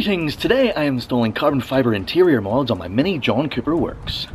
Greetings! Today I am installing carbon fibre interior mods on my Mini John Cooper Works.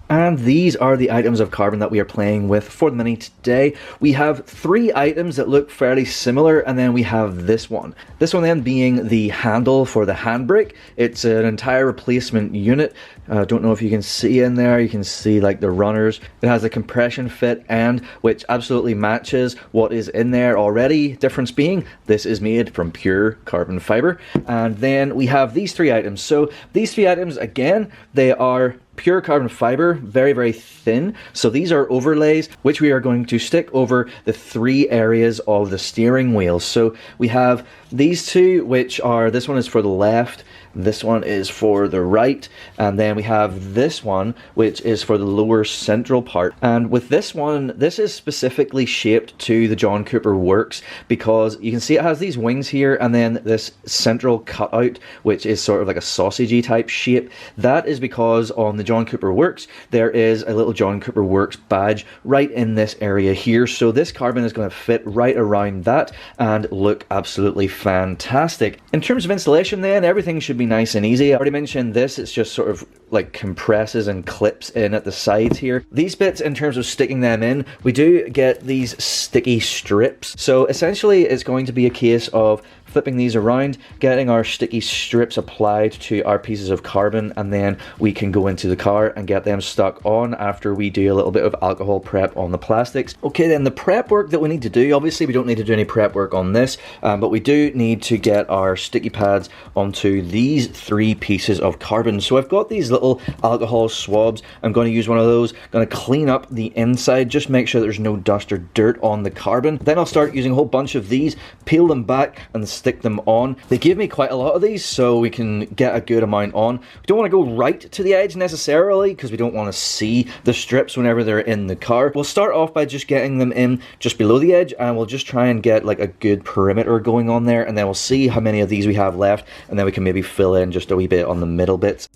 And these are the items of carbon that we are playing with for the Mini today. We have three items that look fairly similar, and then we have this one. This one then being the handle for the handbrake. It's an entire replacement unit. Don't know if you can see in there, you can see like the runners. It has a compression fit end, which absolutely matches what is in there already. Difference being, this is made from pure carbon fibre. And then we have these three items. So these three items, again, they are pure carbon fibre, very, very thin. So these are overlays, which we are going to stick over the three areas of the steering wheel. So we have these two, which are, this one is for the left, this one is for the right, and then we have this one, which is for the lower central part. And with this one, this is specifically shaped to the John Cooper Works, because you can see it has these wings here, and then this central cutout, which is sort of like a sausagey type shape. That is because on the John Cooper Works, there is a little John Cooper Works badge right in this area here. So this carbon is going to fit right around that and look absolutely fantastic. In terms of installation then, everything should be nice and easy. I already mentioned this, it's just sort of like compresses and clips in at the sides here. These bits, in terms of sticking them in, we do get these sticky strips. So essentially it's going to be a case of flipping these around, getting our sticky strips applied to our pieces of carbon, and then we can go into the car and get them stuck on after we do a little bit of alcohol prep on the plastics. Okay, then the prep work that we need to do, obviously we don't need to do any prep work on this, but we do need to get our sticky pads onto these three pieces of carbon. So I've got these little alcohol swabs. I'm going to use one of those, going to clean up the inside, just make sure there's no dust or dirt on the carbon. Then I'll start using a whole bunch of these, peel them back and stick them on. They give me quite a lot of these, so we can get a good amount on. We don't want to go right to the edge necessarily, because we don't want to see the strips whenever they're in the car. We'll start off by just getting them in just below the edge, and we'll just try and get like a good perimeter going on there, and then we'll see how many of these we have left, and then we can maybe fill in just a wee bit on the middle bits.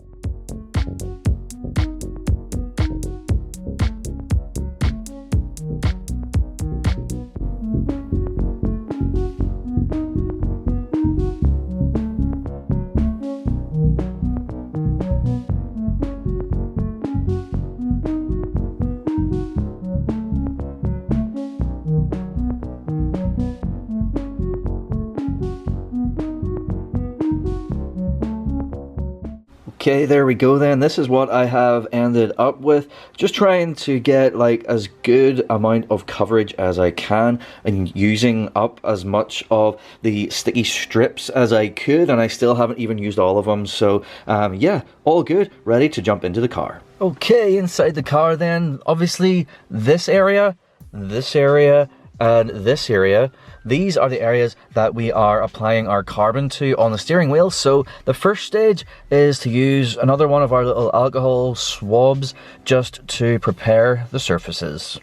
Okay, there we go then. This is what I have ended up with. Just trying to get like as good amount of coverage as I can and using up as much of the sticky strips as I could, and I still haven't even used all of them. So yeah, all good, ready to jump into the car. Okay, inside the car then, obviously this area, and this area, these are the areas that we are applying our carbon to on the steering wheel. So the first stage is to use another one of our little alcohol swabs just to prepare the surfaces.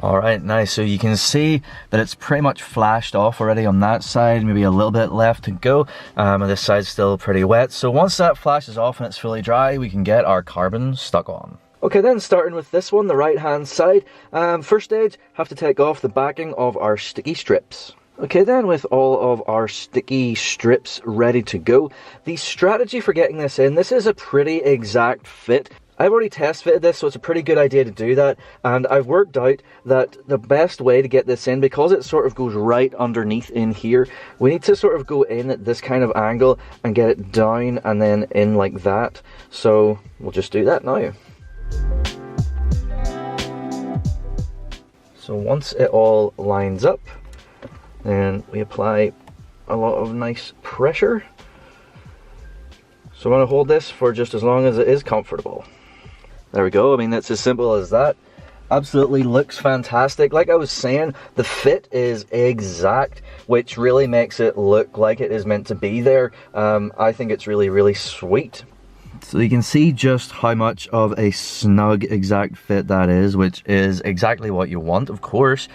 Alright, nice. So you can see that it's pretty much flashed off already on that side, maybe a little bit left to go, and this side's still pretty wet. So once that flashes off and it's fully dry, we can get our carbon stuck on. Okay, then starting with this one, the right hand side, first stage, have to take off the backing of our sticky strips. Okay then, with all of our sticky strips ready to go, the strategy for getting this in, this is a pretty exact fit. I've already test fitted this, so it's a pretty good idea to do that, and I've worked out that the best way to get this in, because it sort of goes right underneath in here, we need to sort of go in at this kind of angle and get it down and then in like that. So we'll just do that now. So once it all lines up, then we apply a lot of nice pressure. So I'm going to hold this for just as long as it is comfortable. There we go. I mean, it's as simple as that. Absolutely looks fantastic. Like I was saying, the fit is exact, which really makes it look like it is meant to be there. I think it's really, really sweet. So you can see just how much of a snug exact fit that is, which is exactly what you want, of course.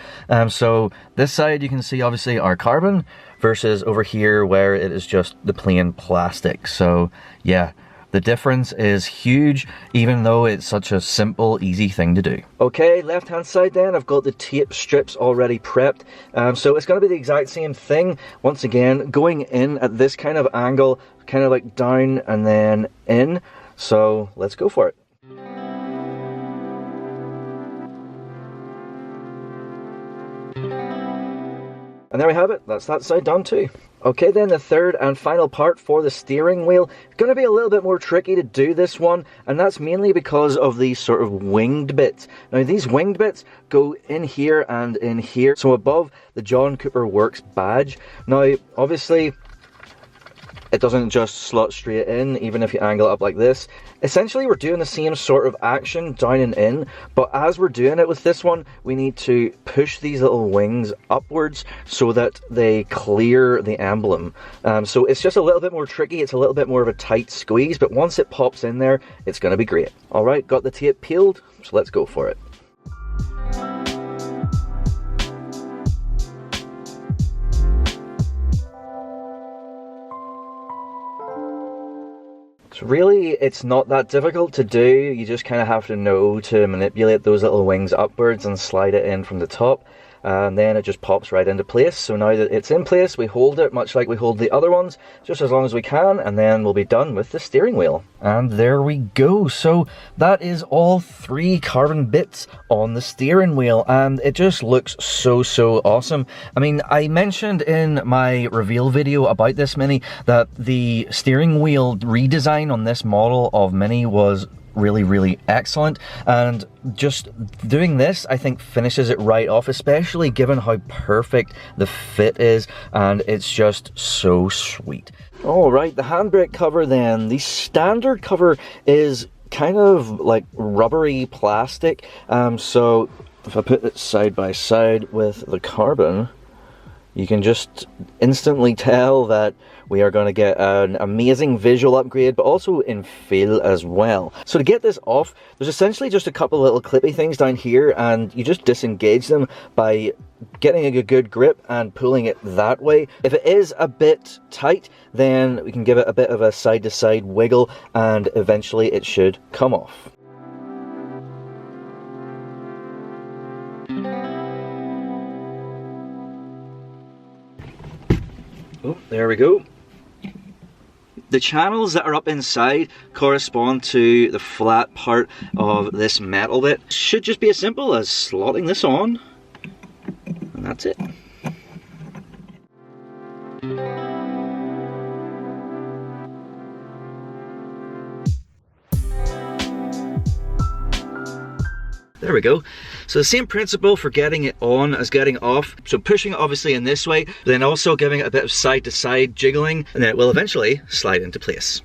So this side you can see obviously our carbon versus over here where it is just the plain plastic. So yeah, The difference is huge, even though it's such a simple, easy thing to do. Okay, left hand side then, I've got the tape strips already prepped. So it's going to be the exact same thing. Once again, going in at this kind of angle, kind of like down and then in. So let's go for it. And there we have it, that's that side done too. Okay then, the third and final part for the steering wheel. It's going to be a little bit more tricky to do this one, and that's mainly because of these sort of winged bits. Now these winged bits go in here and in here, so above the John Cooper Works badge. Now obviously it doesn't just slot straight in, even if you angle it up like this. Essentially, we're doing the same sort of action down and in, but as we're doing it with this one, we need to push these little wings upwards so that they clear the emblem. So it's just a little bit more tricky, it's a little bit more of a tight squeeze, but once it pops in there, it's going to be great. Alright, got the tape peeled, so let's go for it. So really, it's not that difficult to do. You just kind of have to know to manipulate those little wings upwards and slide it in from the top. And then it just pops right into place. So now that it's in place, we hold it much like we hold the other ones, just as long as we can, and then we'll be done with the steering wheel. And there we go. So that is all 3 carbon bits on the steering wheel, and it just looks so awesome. I mean, I mentioned in my reveal video about this Mini that the steering wheel redesign on this model of Mini was really excellent, and just doing this I think finishes it right off, especially given how perfect the fit is, and it's just so sweet. Alright, the handbrake cover then. The standard cover is kind of like rubbery plastic, so if I put it side by side with the carbon, you can just instantly tell that we are going to get an amazing visual upgrade, but also in feel as well. So to get this off, there's essentially just a couple of little clippy things down here, and you just disengage them by getting a good grip and pulling it that way. If it is a bit tight, then we can give it a bit of a side-to-side wiggle, and eventually it should come off. Oh, there we go. The channels that are up inside correspond to the flat part of this metal bit. Should just be as simple as slotting this on, and that's it. There we go. So the same principle for getting it on as getting off. So pushing it obviously in this way, but then also giving it a bit of side to side jiggling, and then it will eventually slide into place.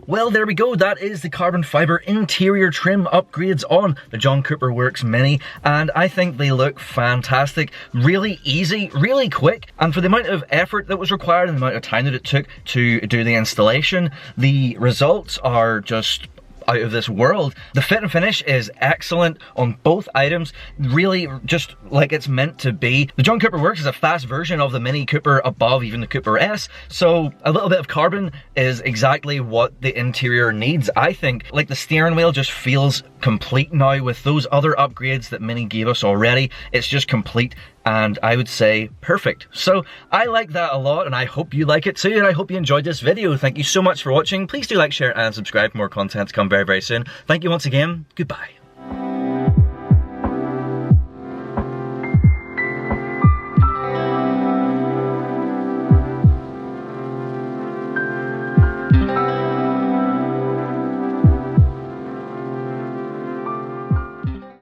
Well, there we go. That is the carbon fiber interior trim upgrades on the John Cooper Works Mini, and I think they look fantastic. Really easy, really quick, and for the amount of effort that was required and the amount of time that it took to do the installation, the results are just out of this world. The fit and finish is excellent on both items, really just like it's meant to be. The John Cooper Works is a fast version of the Mini Cooper above even the Cooper S, so a little bit of carbon is exactly what the interior needs. I think like the steering wheel just feels complete now with those other upgrades that Mini gave us already. It's just complete, and I would say perfect. So I like that a lot, and I hope you like it too, and I hope you enjoyed this video. Thank you so much for watching. Please do like, share and subscribe for more content to come very soon. Thank you once again. Goodbye.